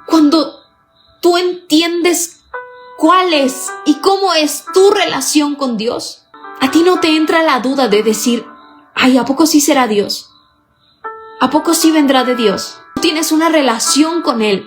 cuando tú entiendes cuál es y cómo es tu relación con Dios, a ti no te entra la duda de decir, ay, ¿a poco sí será Dios? ¿A poco sí vendrá de Dios? Tú tienes una relación con Él,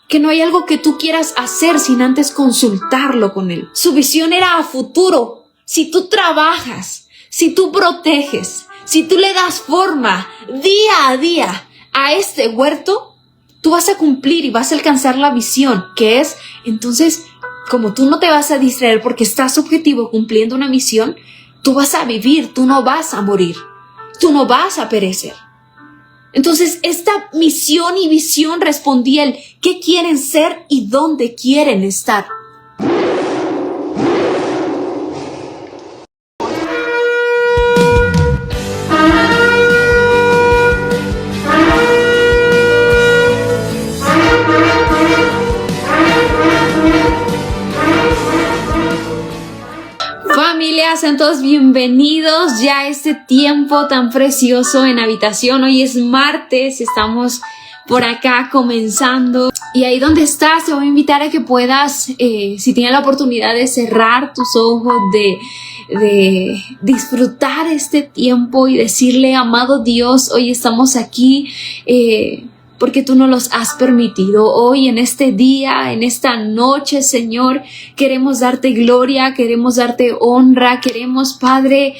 que no hay algo que tú quieras hacer sin antes consultarlo con Él. Su visión era a futuro. Si tú trabajas, si tú proteges, si tú le das forma día a día a este huerto, tú vas a cumplir y vas a alcanzar la visión, que es, entonces, como tú no te vas a distraer porque estás objetivo cumpliendo una misión, tú vas a vivir, tú no vas a morir, tú no vas a perecer. Entonces, esta misión y visión respondía el qué quieren ser y dónde quieren estar. Familia, sean todos bienvenidos ya a este tiempo tan precioso en habitación. Hoy es martes, estamos por acá comenzando. Y ahí donde estás, te voy a invitar a que puedas, si tienes la oportunidad de cerrar tus ojos, de disfrutar este tiempo y decirle, amado Dios, hoy estamos aquí, porque tú nos los has permitido. Hoy, en este día, en esta noche, Señor, queremos darte gloria, queremos darte honra, queremos, Padre,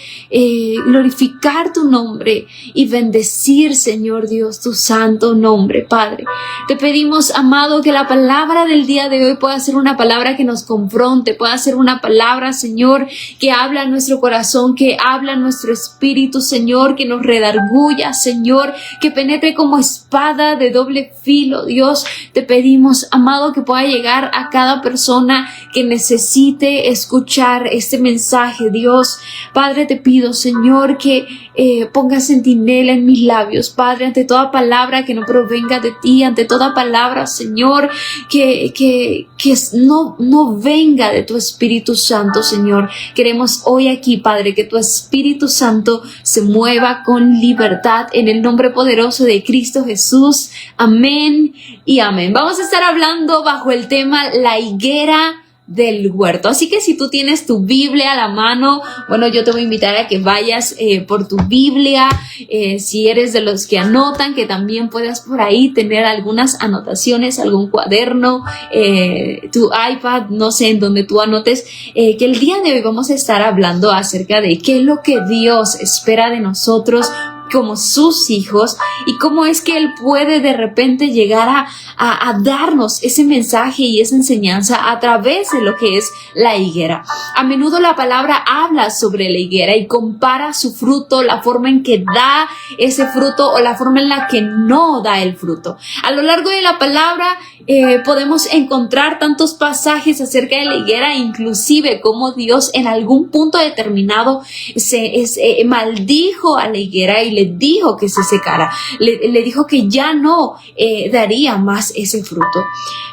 glorificar tu nombre y bendecir, Señor Dios, tu santo nombre, Padre. Te pedimos, amado, que la palabra del día de hoy pueda ser una palabra que nos confronte, pueda ser una palabra, Señor, que habla en nuestro corazón, que habla en nuestro espíritu, Señor, que nos redarguya, Señor, que penetre como espada de doble filo. Dios, te pedimos, amado, que pueda llegar a cada persona que necesite escuchar este mensaje. Dios, Padre, te pido, Señor, que pongas centinela en mis labios, Padre, ante toda palabra que no provenga de ti, ante toda palabra, Señor, que no venga de tu Espíritu Santo, Señor. Queremos hoy aquí, Padre, que tu Espíritu Santo se mueva con libertad en el nombre poderoso de Cristo Jesús. Amén y amén. Vamos a estar hablando bajo el tema la higuera del huerto. Así que si tú tienes tu Biblia a la mano, bueno, yo te voy a invitar a que vayas por tu Biblia. Si eres de los que anotan, que también puedas por ahí tener algunas anotaciones, algún cuaderno, tu iPad, no sé, en donde tú anotes, que el día de hoy vamos a estar hablando acerca de qué es lo que Dios espera de nosotros como sus hijos y cómo es que Él puede de repente llegar a darnos ese mensaje y esa enseñanza a través de lo que es la higuera. A menudo la palabra habla sobre la higuera y compara su fruto, la forma en que da ese fruto o la forma en la que no da el fruto. A lo largo de la palabra podemos encontrar tantos pasajes acerca de la higuera, inclusive cómo Dios en algún punto determinado maldijo a la higuera y le dijo que se secara, le dijo que ya no daría más ese fruto.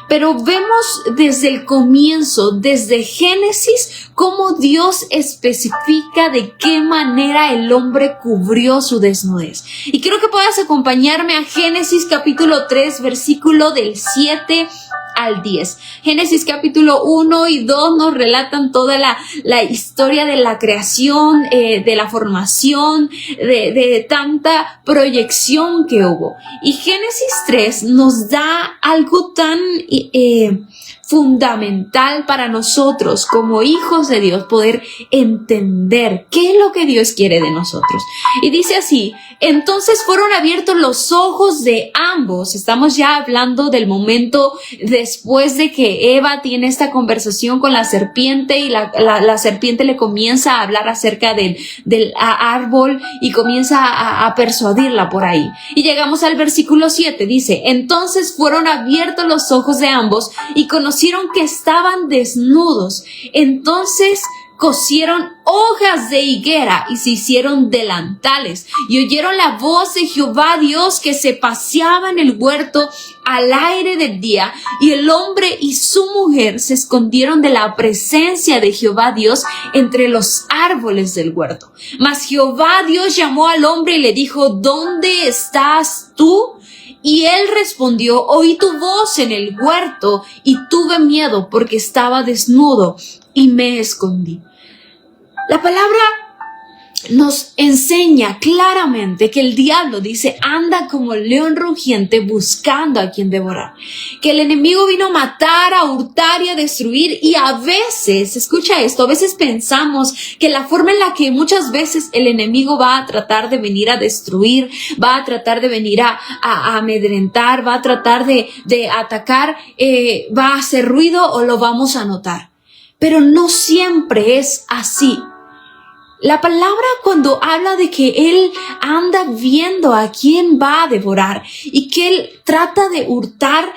Pero vemos desde el comienzo, desde Génesis, cómo Dios especifica de qué manera el hombre cubrió su desnudez. Y quiero que puedas acompañarme a Génesis capítulo 3, versículo del 7 al 10. Génesis capítulo 1 y 2 nos relatan toda la historia de la creación, de la formación, de tanta proyección que hubo. Y Génesis 3 nos da algo tan fundamental para nosotros como hijos de Dios, poder entender qué es lo que Dios quiere de nosotros. Y dice así: entonces fueron abiertos los ojos de ambos. Estamos ya hablando del momento después de que Eva tiene esta conversación con la serpiente y la serpiente le comienza a hablar acerca del árbol y comienza a persuadirla por ahí. Y llegamos al versículo 7, dice: entonces fueron abiertos los ojos de ambos y conocieron que estaban desnudos. Entonces cosieron hojas de higuera y se hicieron delantales, y oyeron la voz de Jehová Dios que se paseaba en el huerto al aire del día, y el hombre y su mujer se escondieron de la presencia de Jehová Dios entre los árboles del huerto. Mas Jehová Dios llamó al hombre y le dijo: ¿dónde estás tú? Y él respondió: oí tu voz en el huerto y tuve miedo porque estaba desnudo y me escondí. La palabra nos enseña claramente que el diablo, dice, anda como león rugiente buscando a quien devorar. Que el enemigo vino a matar, a hurtar y a destruir. Y a veces, escucha esto, a veces pensamos que la forma en la que muchas veces el enemigo va a tratar de venir a destruir, va a tratar de venir a amedrentar, va a tratar de atacar, va a hacer ruido o lo vamos a notar. Pero no siempre es así. La palabra cuando habla de que él anda viendo a quién va a devorar y que él trata de hurtar,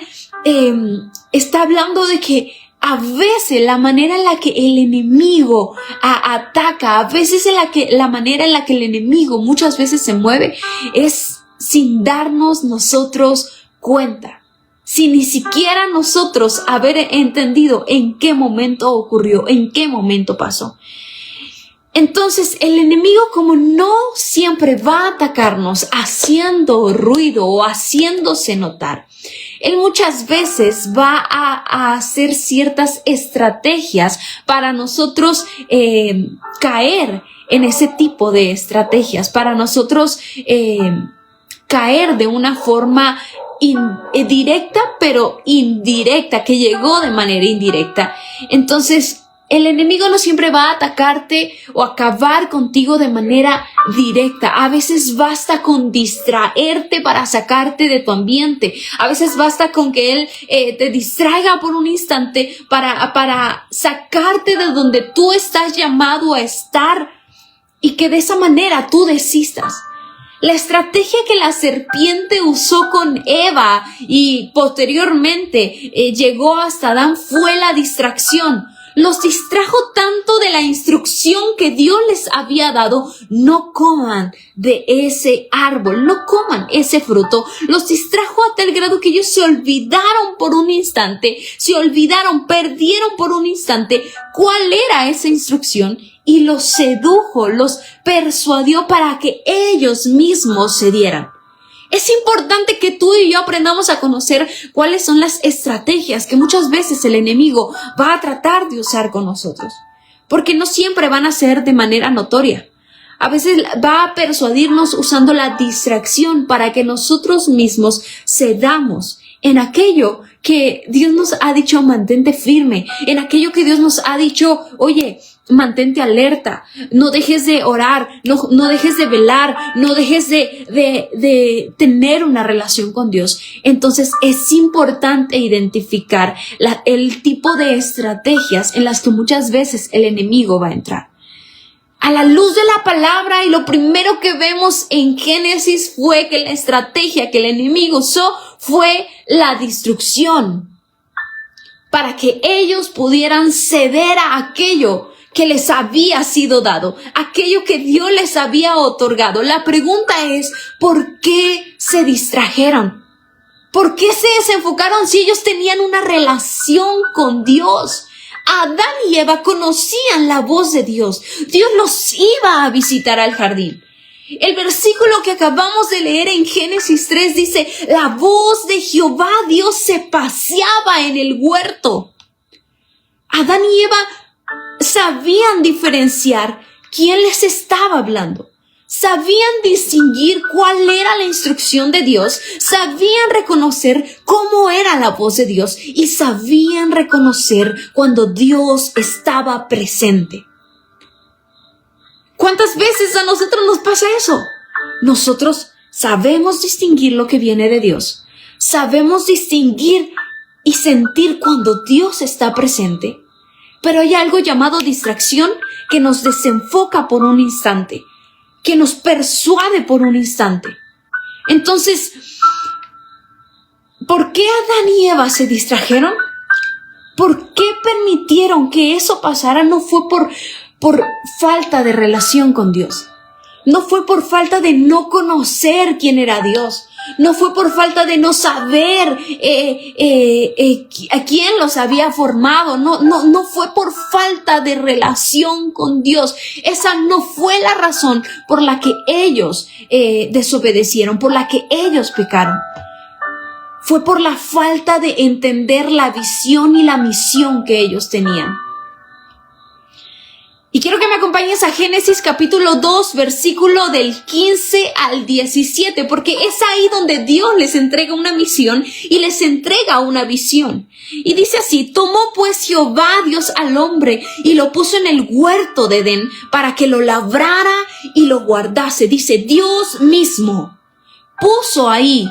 está hablando de que a veces la manera en la que el enemigo ataca, a veces la manera en la que el enemigo muchas veces se mueve es sin darnos nosotros cuenta. Sin ni siquiera nosotros haber entendido en qué momento ocurrió, en qué momento pasó. Entonces, el enemigo, como no siempre va a atacarnos haciendo ruido o haciéndose notar, él muchas veces va a hacer ciertas estrategias para nosotros caer en ese tipo de estrategias, para nosotros caer de una forma directa, pero indirecta, que llegó de manera indirecta. Entonces, el enemigo no siempre va a atacarte o acabar contigo de manera directa. A veces basta con distraerte para sacarte de tu ambiente. A veces basta con que él te distraiga por un instante para sacarte de donde tú estás llamado a estar y que de esa manera tú desistas. La estrategia que la serpiente usó con Eva y posteriormente llegó hasta Adán fue la distracción. Los distrajo tanto de la instrucción que Dios les había dado: no coman de ese árbol, no coman ese fruto. Los distrajo a tal grado que ellos se olvidaron por un instante, perdieron por un instante cuál era esa instrucción y los sedujo, los persuadió para que ellos mismos se dieran. Es importante que tú y yo aprendamos a conocer cuáles son las estrategias que muchas veces el enemigo va a tratar de usar con nosotros, porque no siempre van a ser de manera notoria. A veces va a persuadirnos usando la distracción para que nosotros mismos cedamos en aquello que Dios nos ha dicho: mantente firme, en aquello que Dios nos ha dicho: oye, mantente alerta, no dejes de orar, no dejes de velar, no dejes de tener una relación con Dios. Entonces es importante identificar el tipo de estrategias en las que muchas veces el enemigo va a entrar. A la luz de la palabra, y lo primero que vemos en Génesis fue que la estrategia que el enemigo usó fue la destrucción, para que ellos pudieran ceder a aquello que les había sido dado, aquello que Dios les había otorgado. La pregunta es: ¿por qué se distrajeron? ¿Por qué se desenfocaron si ellos tenían una relación con Dios? Adán y Eva conocían la voz de Dios. Dios los iba a visitar al jardín. El versículo que acabamos de leer en Génesis 3 dice: la voz de Jehová Dios se paseaba en el huerto. Adán y Eva sabían diferenciar quién les estaba hablando. Sabían distinguir cuál era la instrucción de Dios, sabían reconocer cómo era la voz de Dios y sabían reconocer cuando Dios estaba presente. ¿Cuántas veces a nosotros nos pasa eso? Nosotros sabemos distinguir lo que viene de Dios, sabemos distinguir y sentir cuando Dios está presente, pero hay algo llamado distracción que nos desenfoca por un instante, que nos persuade por un instante. Entonces, ¿por qué Adán y Eva se distrajeron? ¿Por qué permitieron que eso pasara? No fue por falta de relación con Dios. No fue por falta de no conocer quién era Dios. No fue por falta de no saber a quién los había formado. No fue por falta de relación con Dios. Esa no fue la razón por la que ellos desobedecieron, por la que ellos pecaron. fue por la falta de entender la visión y la misión que ellos tenían. Y quiero que me acompañes a Génesis capítulo 2, versículo del 15 al 17, porque es ahí donde Dios les entrega una misión y les entrega una visión. Y dice así: tomó pues Jehová Dios al hombre y lo puso en el huerto de Edén para que lo labrara y lo guardase. Dice, Dios mismo puso ahí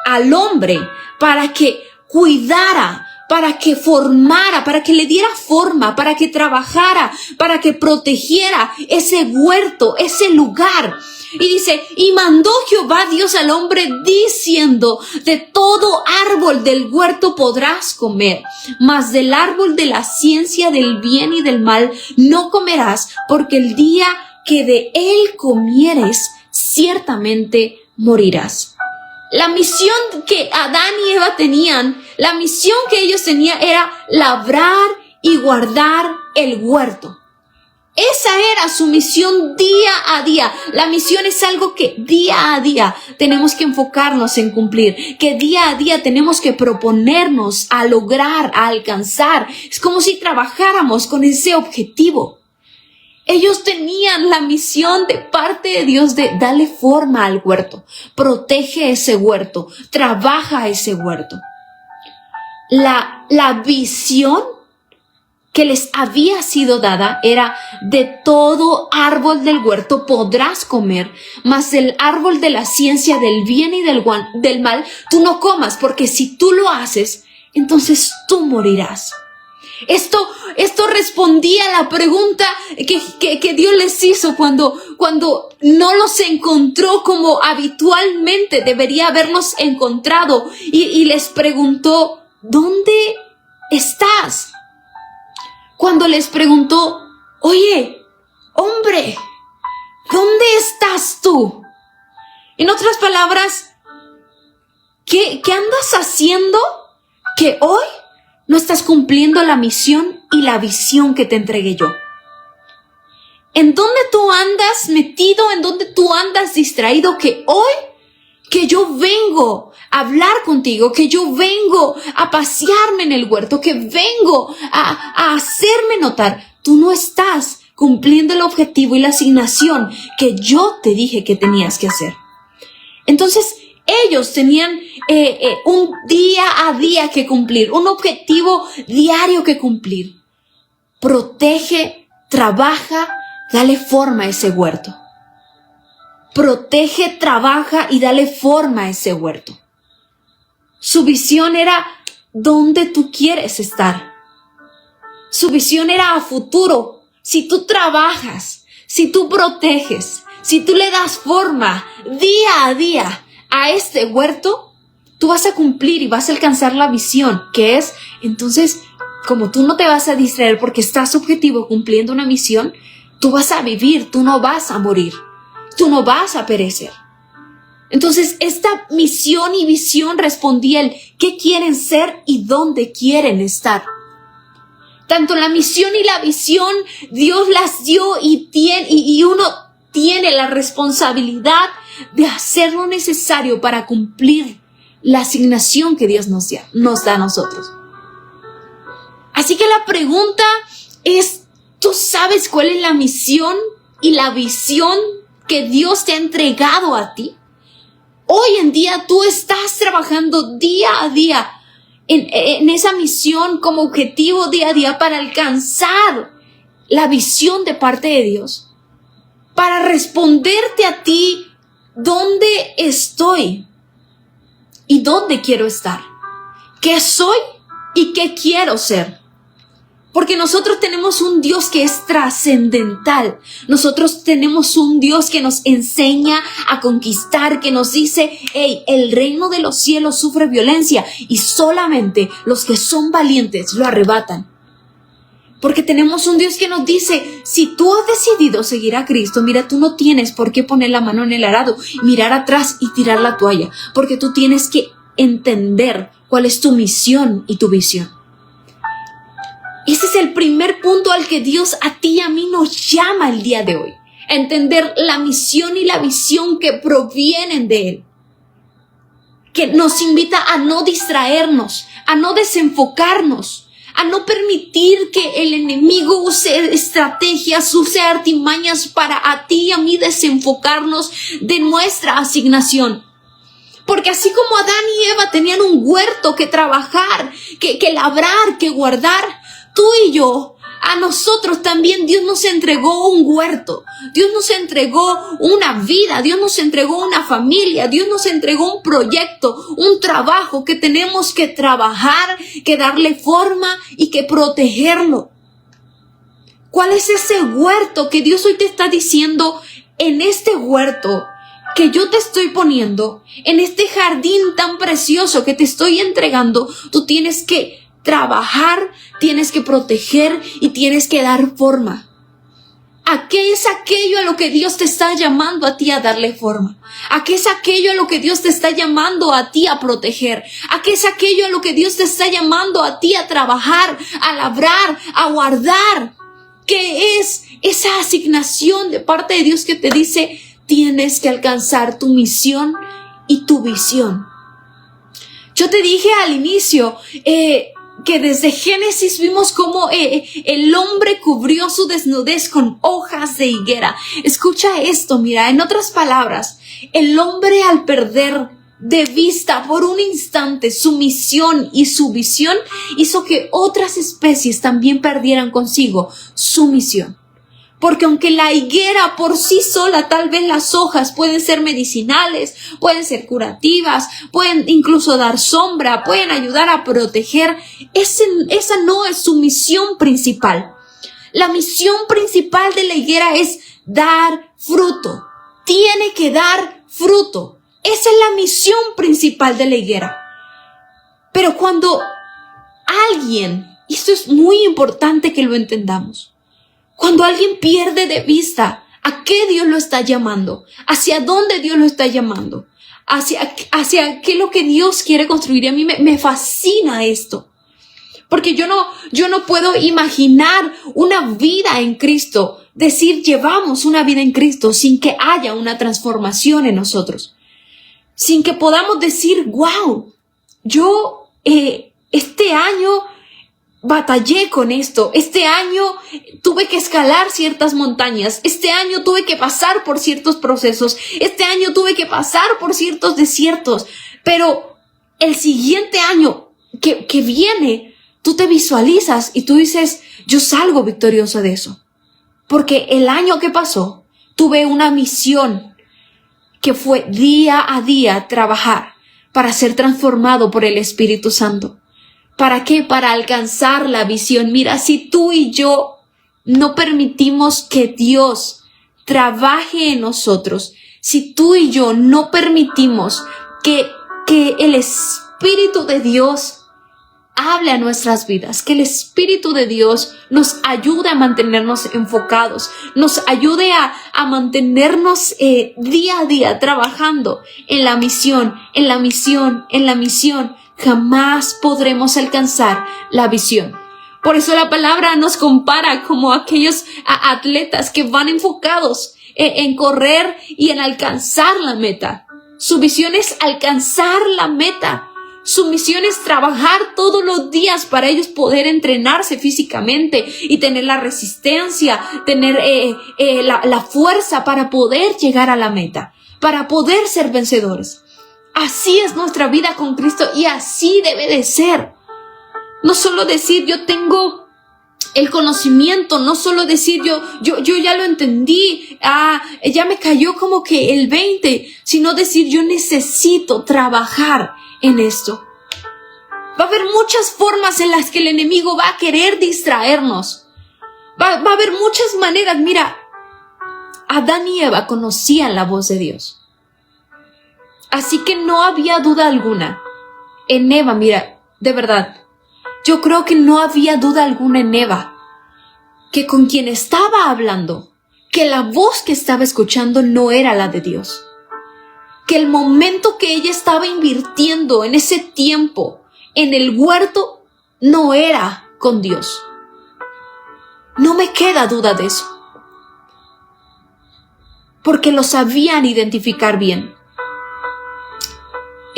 al hombre para que cuidara, para que formara, para que le diera forma, para que trabajara, para que protegiera ese huerto, ese lugar. Y dice, y mandó Jehová Dios al hombre diciendo, de todo árbol del huerto podrás comer, mas del árbol de la ciencia del bien y del mal no comerás, porque el día que de él comieres, ciertamente morirás. La misión que Adán y Eva tenían, la misión que ellos tenían era labrar y guardar el huerto. Esa era su misión día a día. La misión es algo que día a día tenemos que enfocarnos en cumplir, que día a día tenemos que proponernos a lograr, a alcanzar. Es como si trabajáramos con ese objetivo. Ellos tenían la misión de parte de Dios de darle forma al huerto, protege ese huerto, trabaja ese huerto. La visión que les había sido dada era: de todo árbol del huerto podrás comer, mas del árbol de la ciencia del bien y del mal tú no comas, porque si tú lo haces, entonces tú morirás. Esto respondía a la pregunta que Dios les hizo cuando no los encontró como habitualmente debería haberlos encontrado, y les preguntó, ¿dónde estás? Cuando les preguntó, oye, hombre, ¿dónde estás tú? En otras palabras, ¿qué andas haciendo que hoy no estás cumpliendo la misión y la visión que te entregué yo? ¿En dónde tú andas metido? ¿En dónde tú andas distraído? Que hoy, que yo vengo a hablar contigo, que yo vengo a pasearme en el huerto, que vengo a hacerme notar, tú no estás cumpliendo el objetivo y la asignación que yo te dije que tenías que hacer. Entonces, ellos tenían un día a día que cumplir, un objetivo diario que cumplir. Protege, trabaja, dale forma a ese huerto. Protege, trabaja y dale forma a ese huerto. Su visión era dónde tú quieres estar. Su visión era a futuro. Si tú trabajas, si tú proteges, si tú le das forma día a día a este huerto, tú vas a cumplir y vas a alcanzar la visión, que es, entonces, como tú no te vas a distraer porque estás objetivo cumpliendo una misión, tú vas a vivir, tú no vas a morir, tú no vas a perecer. Entonces, esta misión y visión respondía el qué quieren ser y dónde quieren estar. Tanto la misión y la visión, Dios las dio y uno tiene la responsabilidad de hacer lo necesario para cumplir la asignación que Dios nos da a nosotros. Así que la pregunta es, ¿tú sabes cuál es la misión y la visión que Dios te ha entregado a ti? Hoy en día tú estás trabajando día a día en esa misión como objetivo día a día para alcanzar la visión de parte de Dios, para responderte a ti dónde estoy y dónde quiero estar, qué soy y qué quiero ser. Porque nosotros tenemos un Dios que es trascendental. Nosotros tenemos un Dios que nos enseña a conquistar, que nos dice, hey, el reino de los cielos sufre violencia y solamente los que son valientes lo arrebatan. Porque tenemos un Dios que nos dice, si tú has decidido seguir a Cristo, mira, tú no tienes por qué poner la mano en el arado, mirar atrás y tirar la toalla, porque tú tienes que entender cuál es tu misión y tu visión. Ese es el primer punto al que Dios a ti y a mí nos llama el día de hoy. Entender la misión y la visión que provienen de Él. nos invita a no distraernos, a no desenfocarnos, a no permitir que el enemigo use estrategias, use artimañas para a ti y a mí desenfocarnos de nuestra asignación. Porque así como Adán y Eva tenían un huerto que trabajar, que labrar, que guardar, tú y yo, a nosotros también Dios nos entregó un huerto, Dios nos entregó una vida, Dios nos entregó una familia, Dios nos entregó un proyecto, un trabajo que tenemos que trabajar, que darle forma y que protegerlo. ¿Cuál es ese huerto que Dios hoy te está diciendo? En este huerto que yo te estoy poniendo, en este jardín tan precioso que te estoy entregando, tú tienes que trabajar, tienes que proteger y tienes que dar forma. ¿A qué es aquello a lo que Dios te está llamando a ti a darle forma? ¿A qué es aquello a lo que Dios te está llamando a ti a proteger? ¿A qué es aquello a lo que Dios te está llamando a ti a trabajar, a labrar, a guardar? ¿Qué es esa asignación de parte de Dios que te dice tienes que alcanzar tu misión y tu visión? Yo te dije al inicio que desde Génesis vimos cómo el hombre cubrió su desnudez con hojas de higuera. Escucha esto, mira, en otras palabras, el hombre al perder de vista por un instante su misión y su visión, hizo que otras especies también perdieran consigo su misión. Porque aunque la higuera por sí sola, tal vez las hojas pueden ser medicinales, pueden ser curativas, pueden incluso dar sombra, pueden ayudar a proteger, esa no es su misión principal. La misión principal de la higuera es dar fruto. Tiene que dar fruto. Esa es la misión principal de la higuera. Pero cuando alguien, y esto es muy importante que lo entendamos, cuando alguien pierde de vista a qué Dios lo está llamando, hacia dónde Dios lo está llamando, hacia qué es lo que Dios quiere construir. Y a mí me fascina esto. Porque yo no puedo imaginar una vida en Cristo, decir llevamos una vida en Cristo sin que haya una transformación en nosotros. Sin que podamos decir, wow, yo este año batallé con esto. Este año tuve que escalar ciertas montañas. Este año tuve que pasar por ciertos procesos. Este año tuve que pasar por ciertos desiertos. Pero el siguiente año que viene, tú te visualizas y tú dices, yo salgo victorioso de eso. Porque el año que pasó, tuve una misión que fue día a día trabajar para ser transformado por el Espíritu Santo. ¿Para qué? Para alcanzar la visión. Mira, si tú y yo no permitimos que Dios trabaje en nosotros, si tú y yo no permitimos que el Espíritu de Dios hable a nuestras vidas, que el Espíritu de Dios nos ayude a mantenernos enfocados, nos ayude a mantenernos día a día trabajando en la misión, jamás podremos alcanzar la visión. Por eso la palabra nos compara como aquellos atletas que van enfocados en correr y en alcanzar la meta. Su visión es alcanzar la meta. Su misión es trabajar todos los días para ellos poder entrenarse físicamente y tener la resistencia, tener la fuerza para poder llegar a la meta, para poder ser vencedores. Así es nuestra vida con Cristo y así debe de ser. No solo decir yo tengo el conocimiento, no solo decir yo ya lo entendí, ya me cayó como que el 20, sino decir yo necesito trabajar en esto. Va a haber muchas formas en las que el enemigo va a querer distraernos. Va a haber muchas maneras. Mira, Adán y Eva conocían la voz de Dios. Así que no había duda alguna en Eva, mira, de verdad, yo creo que no había duda alguna en Eva que con quien estaba hablando, que la voz que estaba escuchando no era la de Dios. Que el momento que ella estaba invirtiendo en ese tiempo en el huerto no era con Dios. No me queda duda de eso. Porque lo sabían identificar bien.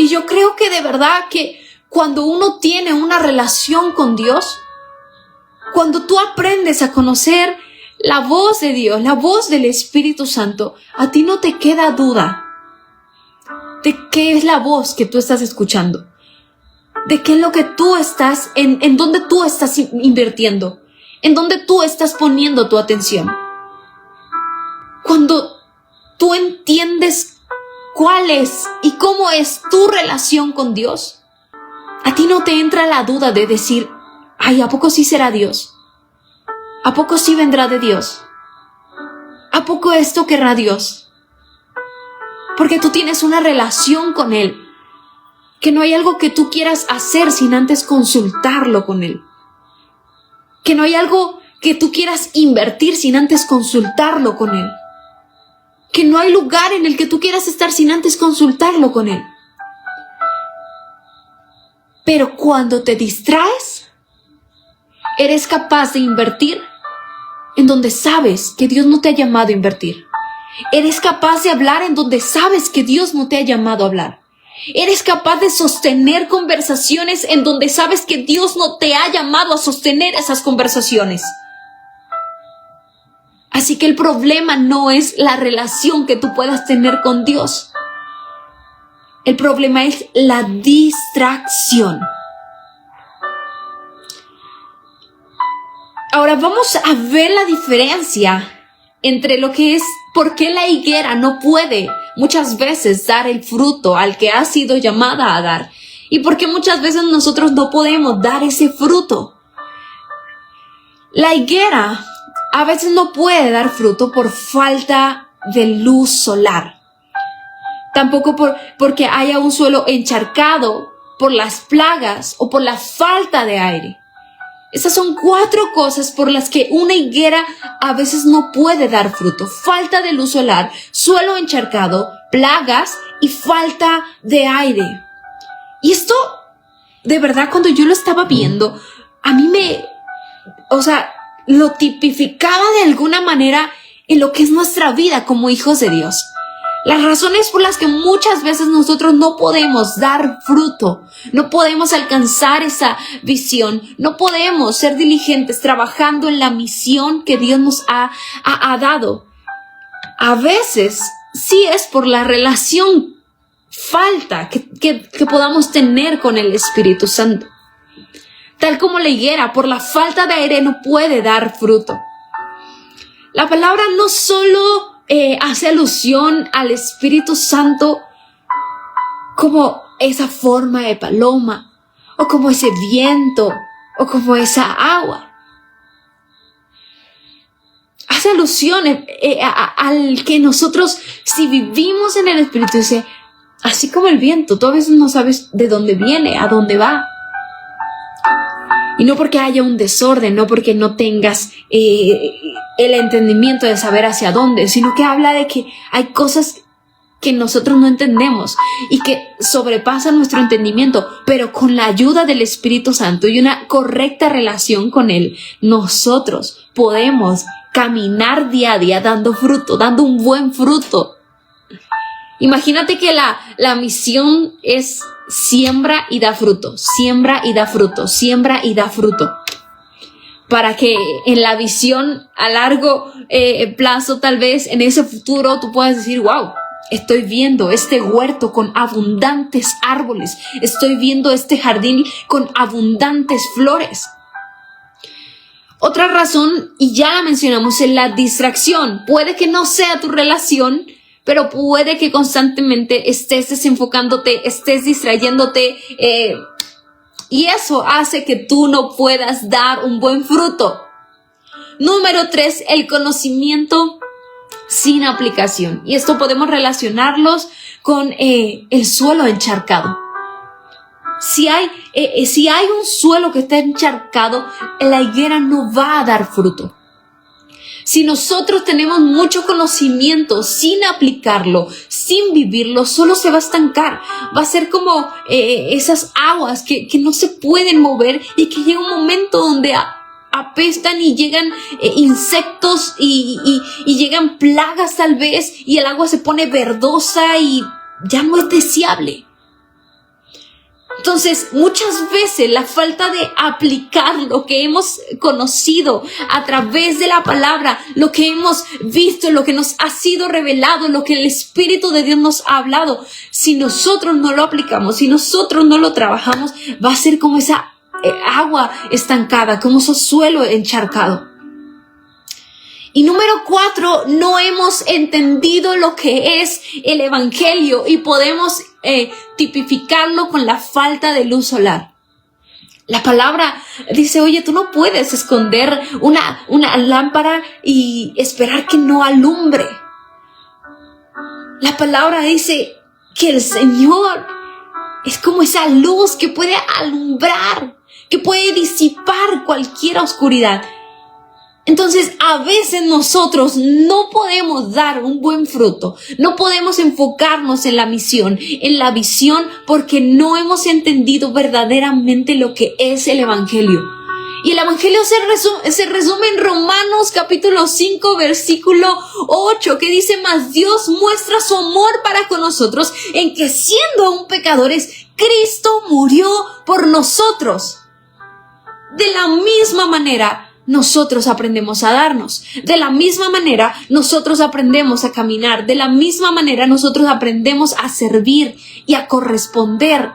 Y yo creo que de verdad que cuando uno tiene una relación con Dios, cuando tú aprendes a conocer la voz de Dios, la voz del Espíritu Santo, a ti no te queda duda de qué es la voz que tú estás escuchando, de qué es lo que tú estás, en dónde tú estás invirtiendo, en dónde tú estás poniendo tu atención. Cuando tú entiendes cuál es y cómo es tu relación con Dios, a ti no te entra la duda de decir, ay, ¿a poco sí será Dios? ¿A poco sí vendrá de Dios? ¿A poco esto querrá Dios? Porque tú tienes una relación con Él, que no hay algo que tú quieras hacer sin antes consultarlo con Él. Que no hay algo que tú quieras invertir sin antes consultarlo con Él. Que no hay lugar en el que tú quieras estar sin antes consultarlo con Él. Pero cuando te distraes, eres capaz de invertir en donde sabes que Dios no te ha llamado a invertir. Eres capaz de hablar en donde sabes que Dios no te ha llamado a hablar. Eres capaz de sostener conversaciones en donde sabes que Dios no te ha llamado a sostener esas conversaciones. Así que el problema no es la relación que tú puedas tener con Dios. El problema es la distracción. Ahora vamos a ver la diferencia entre lo que es por qué la higuera no puede muchas veces dar el fruto al que ha sido llamada a dar y por qué muchas veces nosotros no podemos dar ese fruto. La higuera a veces no puede dar fruto por falta de luz solar. Tampoco porque haya un suelo encharcado por las plagas o por la falta de aire. Esas son 4 cosas por las que una higuera a veces no puede dar fruto. Falta de luz solar, suelo encharcado, plagas y falta de aire. Y esto, de verdad, cuando yo lo estaba viendo, a mí lo tipificaba de alguna manera en lo que es nuestra vida como hijos de Dios. Las razones por las que muchas veces nosotros no podemos dar fruto, no podemos alcanzar esa visión, no podemos ser diligentes trabajando en la misión que Dios nos ha dado. A veces sí es por la relación falta que podamos tener con el Espíritu Santo. Tal como la higuera, por la falta de aire no puede dar fruto. La palabra no solo hace alusión al Espíritu Santo como esa forma de paloma, o como ese viento, o como esa agua. Hace alusión al que nosotros, si vivimos en el Espíritu, dice, así como el viento, tú a veces no sabes de dónde viene, a dónde va. Y no porque haya un desorden, no porque no tengas el entendimiento de saber hacia dónde, sino que habla de que hay cosas que nosotros no entendemos y que sobrepasan nuestro entendimiento, pero con la ayuda del Espíritu Santo y una correcta relación con Él, nosotros podemos caminar día a día dando fruto, dando un buen fruto. Imagínate que la misión es siembra y da fruto, siembra y da fruto, siembra y da fruto. Para que en la visión a largo plazo, tal vez en ese futuro, tú puedas decir, wow, estoy viendo este huerto con abundantes árboles, estoy viendo este jardín con abundantes flores. Otra razón, y ya la mencionamos, es la distracción. Puede que no sea tu relación, pero puede que constantemente estés desenfocándote, estés distrayéndote, y eso hace que tú no puedas dar un buen fruto. Número 3, el conocimiento sin aplicación. Y esto podemos relacionarlos con el suelo encharcado. Si hay un suelo que está encharcado, la higuera no va a dar fruto. Si nosotros tenemos mucho conocimiento sin aplicarlo, sin vivirlo, solo se va a estancar. Va a ser como esas aguas que no se pueden mover y que llega un momento donde apestan y llegan insectos y llegan plagas tal vez y el agua se pone verdosa y ya no es deseable. Entonces, muchas veces la falta de aplicar lo que hemos conocido a través de la palabra, lo que hemos visto, lo que nos ha sido revelado, lo que el Espíritu de Dios nos ha hablado, si nosotros no lo aplicamos, si nosotros no lo trabajamos, va a ser como esa agua estancada, como ese suelo encharcado. Y número 4, no hemos entendido lo que es el evangelio y podemos tipificarlo con la falta de luz solar. La palabra dice, oye, tú no puedes esconder una lámpara y esperar que no alumbre. La palabra dice que el Señor es como esa luz que puede alumbrar, que puede disipar cualquier oscuridad. Entonces, a veces nosotros no podemos dar un buen fruto, no podemos enfocarnos en la misión, en la visión, porque no hemos entendido verdaderamente lo que es el evangelio. Y el evangelio se resume en Romanos capítulo 5, versículo 8, que dice, mas Dios muestra su amor para con nosotros en que siendo aún pecadores, Cristo murió por nosotros. De la misma manera, nosotros aprendemos a darnos. De la misma manera, nosotros aprendemos a caminar. De la misma manera, nosotros aprendemos a servir y a corresponder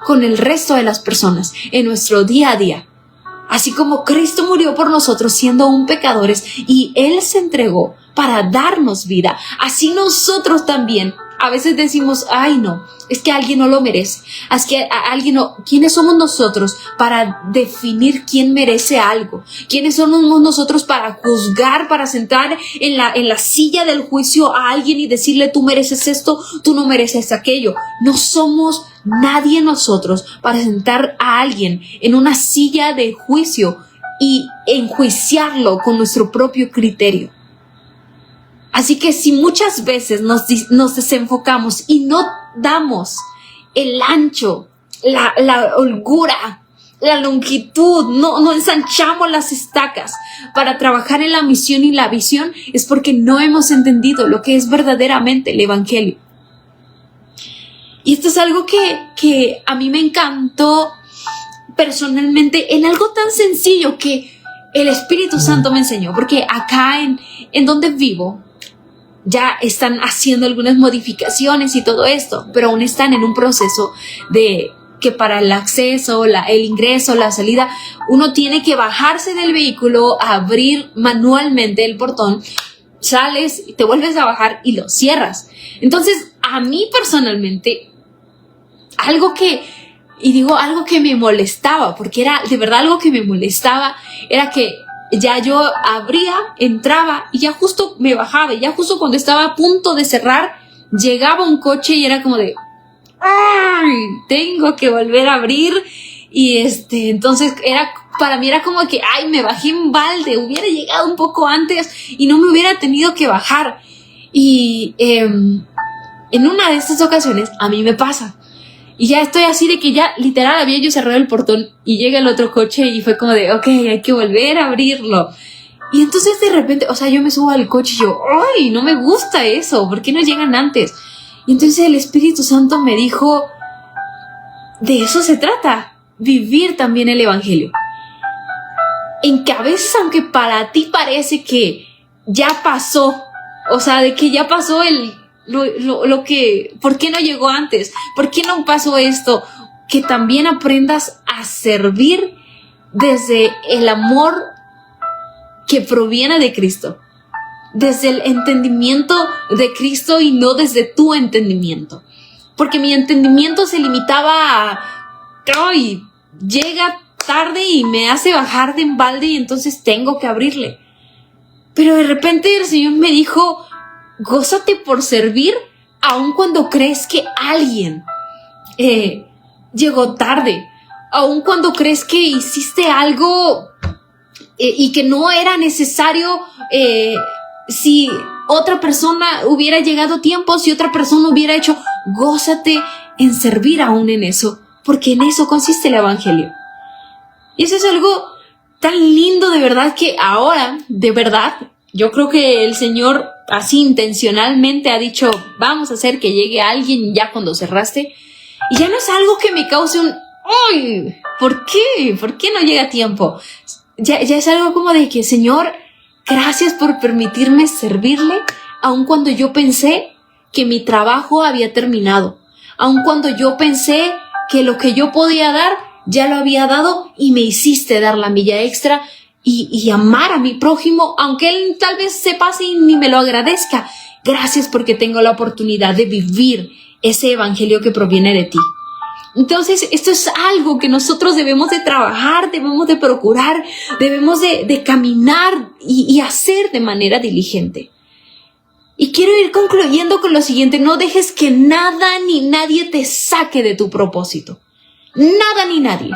con el resto de las personas en nuestro día a día. Así como Cristo murió por nosotros siendo aún pecadores y Él se entregó para darnos vida, así nosotros también a veces decimos, ay no, es que alguien no lo merece, es que alguien no. ¿Quiénes somos nosotros para definir quién merece algo? ¿Quiénes somos nosotros para juzgar, para sentar en la silla del juicio a alguien y decirle, tú mereces esto, tú no mereces aquello? No somos nadie nosotros para sentar a alguien en una silla de juicio y enjuiciarlo con nuestro propio criterio. Así que si muchas veces nos desenfocamos y no damos el ancho, la holgura, la longitud, no ensanchamos las estacas para trabajar en la misión y la visión, es porque no hemos entendido lo que es verdaderamente el evangelio. Y esto es algo que a mí me encantó personalmente en algo tan sencillo que el Espíritu Santo me enseñó, porque acá en donde vivo, ya están haciendo algunas modificaciones y todo esto, pero aún están en un proceso de que para el acceso, el ingreso, la salida, uno tiene que bajarse del vehículo, abrir manualmente el portón, sales, te vuelves a bajar y lo cierras. Entonces, a mí personalmente, algo que me molestaba, porque era de verdad algo que me molestaba, era que ya yo abría, entraba y ya justo me bajaba, y ya justo cuando estaba a punto de cerrar, llegaba un coche y era como de, ¡ay! Tengo que volver a abrir. Y entonces para mí era como que, ¡ay! Me bajé en balde, hubiera llegado un poco antes y no me hubiera tenido que bajar. Y en una de estas ocasiones a mí me pasa. Y ya estoy así de que ya literal había yo cerrado el portón y llega el otro coche y fue como de, ok, hay que volver a abrirlo. Y entonces de repente, o sea, yo me subo al coche y yo, ay, no me gusta eso, ¿por qué no llegan antes? Y entonces el Espíritu Santo me dijo, de eso se trata, vivir también el evangelio. En que a veces, aunque para ti parece que ya pasó, o sea, de que ya pasó lo que, ¿por qué no llegó antes? ¿Por qué no pasó esto? Que también aprendas a servir desde el amor que proviene de Cristo, desde el entendimiento de Cristo y no desde tu entendimiento. Porque mi entendimiento se limitaba a, ay, llega tarde y me hace bajar de embalde y entonces tengo que abrirle. Pero de repente el Señor me dijo, gózate por servir aun cuando crees que alguien llegó tarde, aun cuando crees que hiciste algo y que no era necesario. Si otra persona hubiera llegado a tiempo, si otra persona hubiera hecho, gózate en servir aún en eso, porque en eso consiste el evangelio. Y eso es algo tan lindo, de verdad, que ahora, de verdad, yo creo que el Señor así intencionalmente ha dicho, vamos a hacer que llegue alguien ya cuando cerraste. Y ya no es algo que me cause ¡ay! ¿Por qué? ¿Por qué no llega a tiempo? Ya es algo como de que, Señor, gracias por permitirme servirle, aun cuando yo pensé que mi trabajo había terminado, aun cuando yo pensé que lo que yo podía dar, ya lo había dado y me hiciste dar la milla extra y amar a mi prójimo, aunque él tal vez se pase y ni me lo agradezca. Gracias porque tengo la oportunidad de vivir ese evangelio que proviene de ti. Entonces, esto es algo que nosotros debemos de trabajar, debemos de procurar, debemos de caminar y hacer de manera diligente. Y quiero ir concluyendo con lo siguiente: no dejes que nada ni nadie te saque de tu propósito. Nada ni nadie.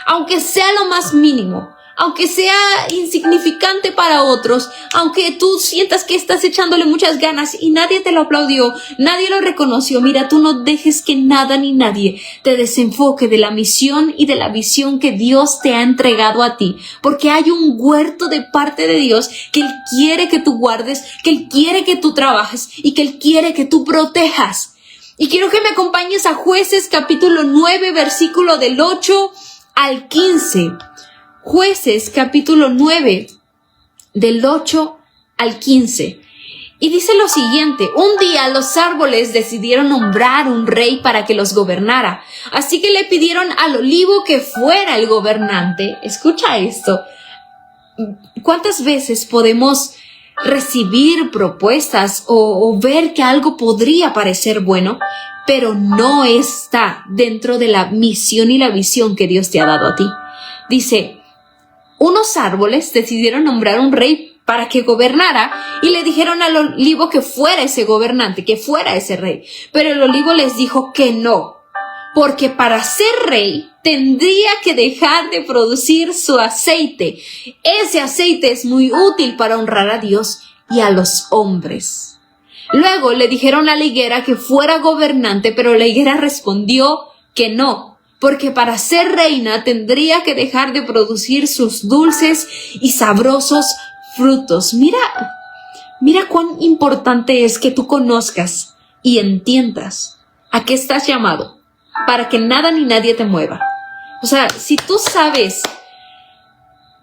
Aunque sea lo más mínimo, aunque sea insignificante para otros, aunque tú sientas que estás echándole muchas ganas y nadie te lo aplaudió, nadie lo reconoció, mira, tú no dejes que nada ni nadie te desenfoque de la misión y de la visión que Dios te ha entregado a ti, porque hay un huerto de parte de Dios que Él quiere que tú guardes, que Él quiere que tú trabajes y que Él quiere que tú protejas. Y quiero que me acompañes a Jueces capítulo 9, versículo del 8 al 15. Jueces capítulo 9, del 8 al 15. Y dice lo siguiente: un día los árboles decidieron nombrar un rey para que los gobernara. Así que le pidieron al olivo que fuera el gobernante. Escucha esto. ¿Cuántas veces podemos recibir propuestas o ver que algo podría parecer bueno, pero no está dentro de la misión y la visión que Dios te ha dado a ti? Dice: unos árboles decidieron nombrar un rey para que gobernara y le dijeron al olivo que fuera ese gobernante, que fuera ese rey. Pero el olivo les dijo que no, porque para ser rey tendría que dejar de producir su aceite. Ese aceite es muy útil para honrar a Dios y a los hombres. Luego le dijeron a la higuera que fuera gobernante, pero la higuera respondió que no, porque para ser reina tendría que dejar de producir sus dulces y sabrosos frutos. Mira cuán importante es que tú conozcas y entiendas a qué estás llamado, para que nada ni nadie te mueva. O sea, si tú sabes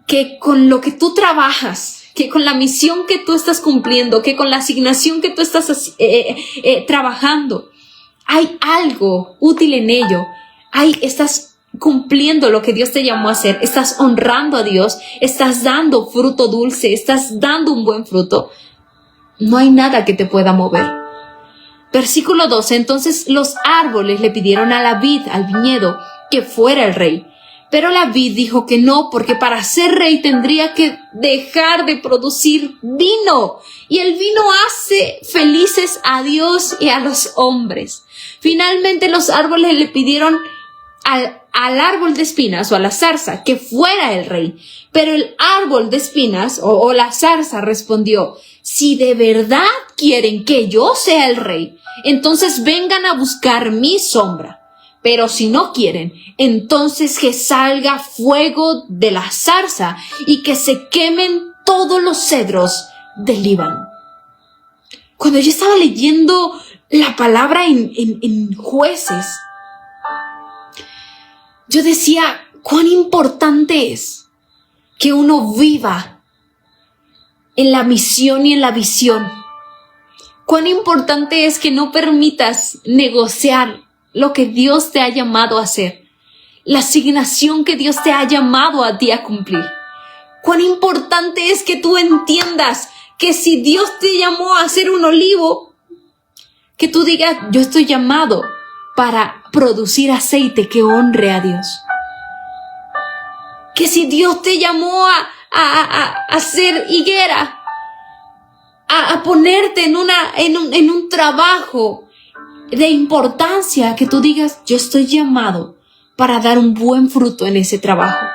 que con lo que tú trabajas, que con la misión que tú estás cumpliendo, que con la asignación que tú estás trabajando, hay algo útil en ello, estás cumpliendo lo que Dios te llamó a hacer, estás honrando a Dios, estás dando fruto dulce, estás dando un buen fruto, no hay nada que te pueda mover. Versículo 12. Entonces los árboles le pidieron a la vid, al viñedo, que fuera el rey. Pero la vid dijo que no, porque para ser rey tendría que dejar de producir vino. Y el vino hace felices a Dios y a los hombres. Finalmente los árboles le pidieron al árbol de espinas o a la zarza que fuera el rey. Pero el árbol de espinas o la zarza respondió: si de verdad quieren que yo sea el rey, entonces vengan a buscar mi sombra. Pero si no quieren, entonces que salga fuego de la zarza y que se quemen todos los cedros del Líbano. Cuando yo estaba leyendo la palabra en Jueces, yo decía cuán importante es que uno viva en la misión y en la visión. Cuán importante es que no permitas negociar lo que Dios te ha llamado a hacer, la asignación que Dios te ha llamado a ti a cumplir. Cuán importante es que tú entiendas que si Dios te llamó a ser un olivo, que tú digas: yo estoy llamado para producir aceite que honre a Dios. Que si Dios te llamó a ser higuera, a ponerte en un trabajo de importancia, que tú digas: yo estoy llamado para dar un buen fruto en ese trabajo.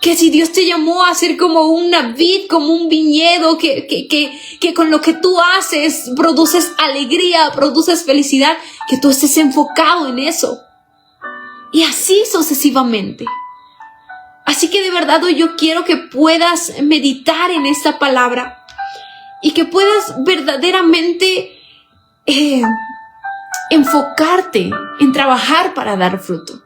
Que si Dios te llamó a ser como una vid, como un viñedo, que con lo que tú haces produces alegría, produces felicidad, que tú estés enfocado en eso. Y así sucesivamente. Así que de verdad hoy yo quiero que puedas meditar en esta palabra y que puedas verdaderamente enfocarte en trabajar para dar fruto.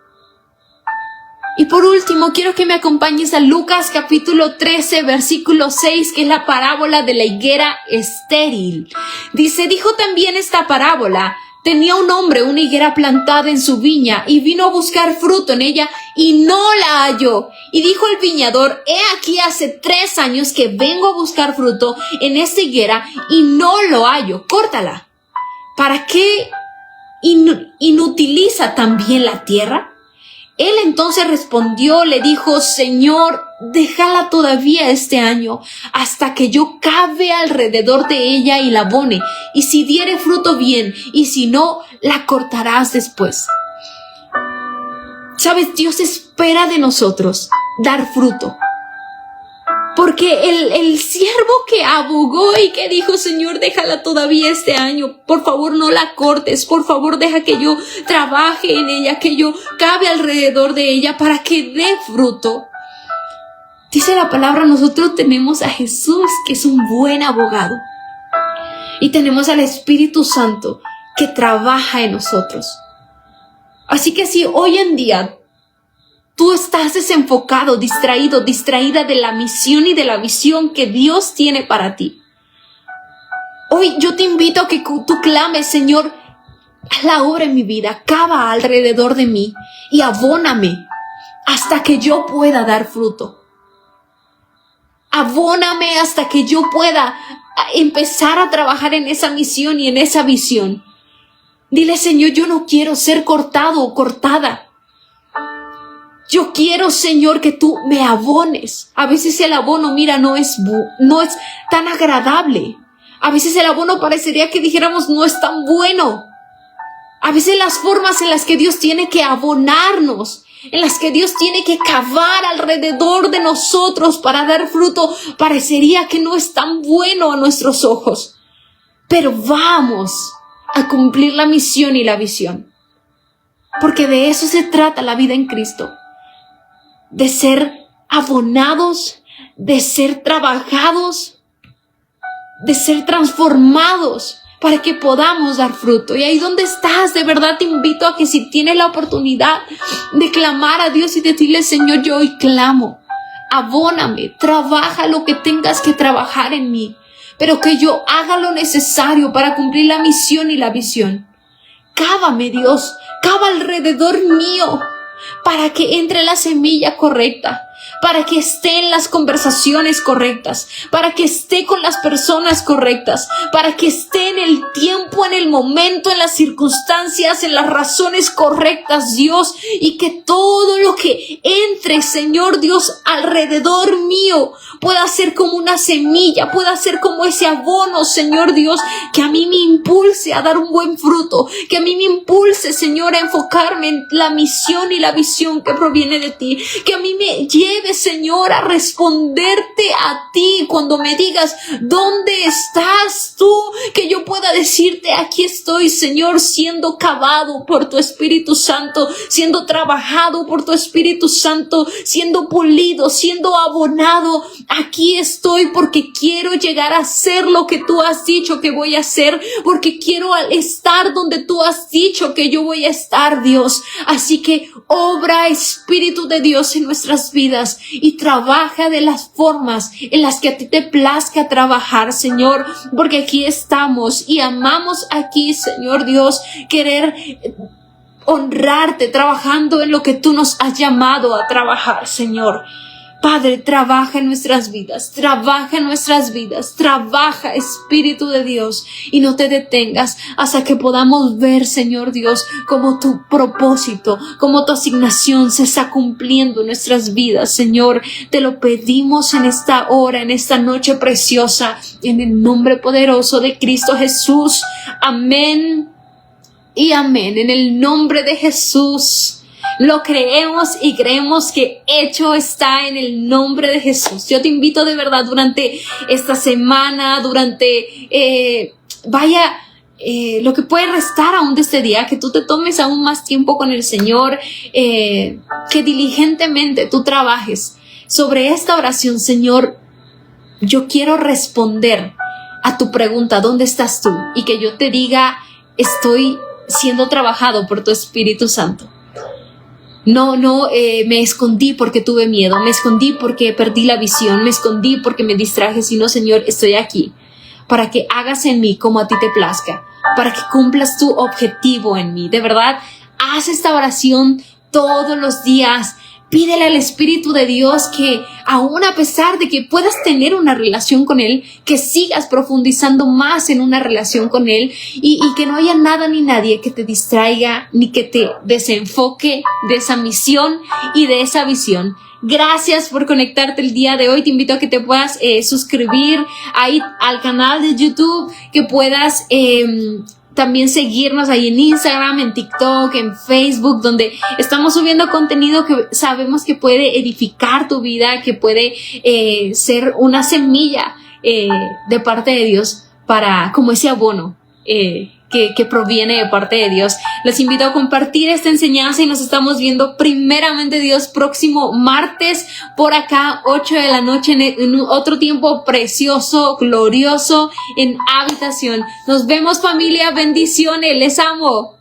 Y por último, quiero que me acompañes a Lucas capítulo 13, versículo 6, que es la parábola de la higuera estéril. Dijo también esta parábola: tenía un hombre una higuera plantada en su viña y vino a buscar fruto en ella y no la halló. Y dijo el viñador: he aquí hace 3 años que vengo a buscar fruto en esta higuera y no lo hallo. Córtala. ¿Para qué inutiliza también la tierra? Él entonces respondió, le dijo: Señor, déjala todavía este año, hasta que yo cave alrededor de ella y la abone, y si diere fruto bien, y si no, la cortarás después. ¿Sabes? Dios espera de nosotros dar fruto. Porque el siervo que abogó y que dijo: Señor, déjala todavía este año, por favor no la cortes, por favor deja que yo trabaje en ella, que yo cabe alrededor de ella para que dé fruto. Dice la palabra, nosotros tenemos a Jesús, que es un buen abogado, y tenemos al Espíritu Santo que trabaja en nosotros. Así que si hoy en día tú estás desenfocado, distraído, distraída de la misión y de la visión que Dios tiene para ti, hoy yo te invito a que tú clames: Señor, haz la obra en mi vida, cava alrededor de mí y abóname hasta que yo pueda dar fruto. Abóname hasta que yo pueda empezar a trabajar en esa misión y en esa visión. Dile: Señor, yo no quiero ser cortado o cortada. Yo quiero, Señor, que tú me abones. A veces el abono, mira, no es tan agradable. A veces el abono parecería que dijéramos no es tan bueno. A veces las formas en las que Dios tiene que abonarnos, en las que Dios tiene que cavar alrededor de nosotros para dar fruto, parecería que no es tan bueno a nuestros ojos. Pero vamos a cumplir la misión y la visión. Porque de eso se trata la vida en Cristo. De ser abonados, de ser trabajados, de ser transformados para que podamos dar fruto. Y ahí donde estás, de verdad te invito a que si tienes la oportunidad de clamar a Dios y decirle: Señor, yo hoy clamo, abóname, trabaja lo que tengas que trabajar en mí, pero que yo haga lo necesario para cumplir la misión y la visión. Cávame, Dios, cava alrededor mío, para que entre la semilla correcta, para que esté en las conversaciones correctas, para que esté con las personas correctas, para que esté en el tiempo, en el momento, en las circunstancias, en las razones correctas, Dios, y que todo lo que entre, Señor Dios, alrededor mío pueda ser como una semilla, pueda ser como ese abono, Señor Dios, que a mí me impulse a dar un buen fruto, que a mí me impulse, Señor, a enfocarme en la misión y la visión que proviene de ti, que a mí me lleve, Señor, a responderte a ti cuando me digas: ¿dónde estás tú? Que yo pueda decirte: aquí estoy, Señor, siendo cavado por tu Espíritu Santo, siendo trabajado por tu Espíritu Santo, siendo pulido, siendo abonado. Aquí estoy porque quiero llegar a ser lo que tú has dicho que voy a ser, porque quiero estar donde tú has dicho que yo voy a estar, Dios. Así que obra, Espíritu de Dios, en nuestras vidas y trabaja de las formas en las que a ti te plazca trabajar, Señor, porque aquí estamos y amamos aquí, Señor Dios, querer honrarte trabajando en lo que tú nos has llamado a trabajar, Señor. Padre, trabaja en nuestras vidas, trabaja en nuestras vidas, trabaja, Espíritu de Dios, y no te detengas hasta que podamos ver, Señor Dios, cómo tu propósito, cómo tu asignación se está cumpliendo en nuestras vidas, Señor. Te lo pedimos en esta hora, en esta noche preciosa, en el nombre poderoso de Cristo Jesús. Amén y amén. En el nombre de Jesús. Lo creemos y creemos que hecho está en el nombre de Jesús. Yo te invito de verdad durante esta semana, lo que puede restar aún de este día, que tú te tomes aún más tiempo con el Señor, que diligentemente tú trabajes sobre esta oración. Señor, yo quiero responder a tu pregunta: ¿dónde estás tú? Y que yo te diga: estoy siendo trabajado por tu Espíritu Santo. me escondí porque tuve miedo, me escondí porque perdí la visión, me escondí porque me distraje, sino, Señor, estoy aquí para que hagas en mí como a ti te plazca, para que cumplas tu objetivo en mí. De verdad, haz esta oración todos los días. Pídele al Espíritu de Dios que, aún a pesar de que puedas tener una relación con Él, que sigas profundizando más en una relación con Él y que no haya nada ni nadie que te distraiga ni que te desenfoque de esa misión y de esa visión. Gracias por conectarte el día de hoy. Te invito a que te puedas suscribir ahí al canal de YouTube, que puedas también seguirnos ahí en Instagram, en TikTok, en Facebook, donde estamos subiendo contenido que sabemos que puede edificar tu vida, que puede ser una semilla de parte de Dios como ese abono que proviene de parte de Dios. Les invito a compartir esta enseñanza y nos estamos viendo primeramente Dios próximo martes por acá 8 de la noche en otro tiempo precioso, glorioso en habitación. Nos vemos, familia, bendiciones, les amo.